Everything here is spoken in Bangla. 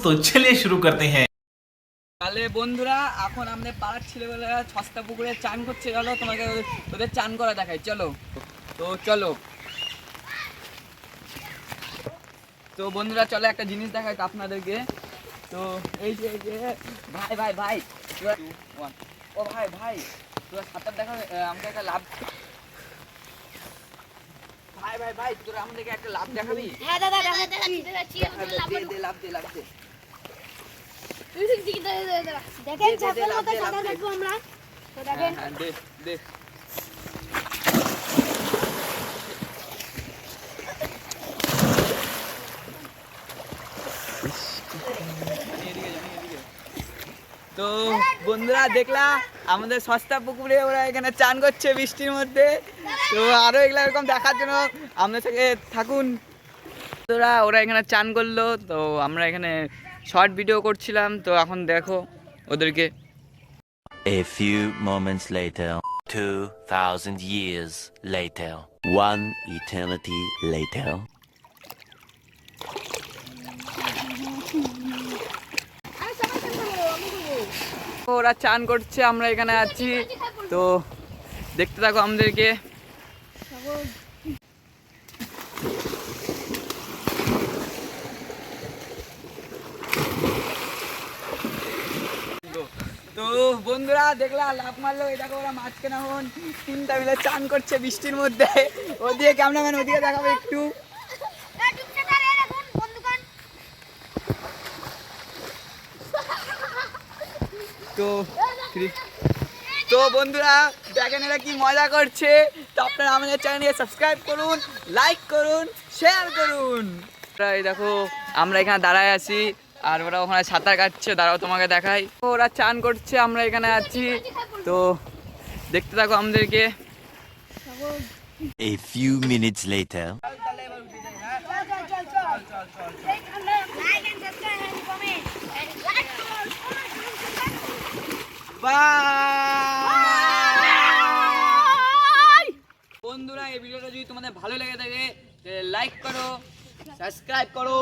तो चलिए शुरू करते हैं। তাহলে বন্ধুরা এখন আমাদের পাড়ার ছেলেবেলারা সস্তা পুকুরে চান করছে, চলো তোমাকে ওদের চান করা দেখাই। চলো তো চলো তো বন্ধুরা, চলো একটা জিনিস দেখাই তো আপনাদেরকে। তো এই যে ভাই ভাই ভাই ও ভাই ভাই তোরা সাঁতার দেখা আমাকে একটা লাভ, ভাই ভাই ভাই তোরা আমাদেরকে একটা লাভ দেখাবি? হ্যাঁ দাদা দেখাচ্ছি দে লাভ দে লাভ দে। দেখেন ছাগল মতো সাঁতার কাটবো আমরা। তো দেখেন হ্যাঁ দে দে। তো বন্ধুরা দেখলা আমাদের সস্তা পুকুরে ওরা এখানে চান করছে বৃষ্টির মধ্যে। তো আরো এগুলো এরকম দেখার জন্য আমাদের সাথে থাকুন। ওরা এখানে চান করলো, তো আমরা এখানে শর্ট ভিডিও করছিলাম। তো এখন দেখো ওদেরকে। A few moments later, 2000 years later, one eternity later. ওরা চান করছে, আমরা এখানে আছি। তো দেখতে থাকো আমাদেরকে। তো বন্ধুরা দেখলা লাফ মারলো, এই দেখো ওরা মাঝখানে এখন তিনটা মিলে চান করছে বৃষ্টির মধ্যে। ওদিকে ক্যামেরাম্যান ওদিকে দেখাবে একটু। তো তো বন্ধুরা দেখেন এরা কি মজা করছে। তো আপনারা আমাদের চ্যানেলকে সাবস্ক্রাইব করুন, লাইক করুন, শেয়ার করুন। এই দেখো আমরা এখানে দাঁড়ায় আছি আর ওরা ওখানে সাঁতার কাটছে, দাঁড়াও তোমাকে দেখাই। ওরা চান করছে, আমরা এখানে আছি। তো দেখতে থাকো আমাদেরকে। A few minutes later. বন্ধুরা এই ভিডিওটা যদি তোমাদের ভালো লেগে থাকে লাইক করো, সাবস্ক্রাইব করো।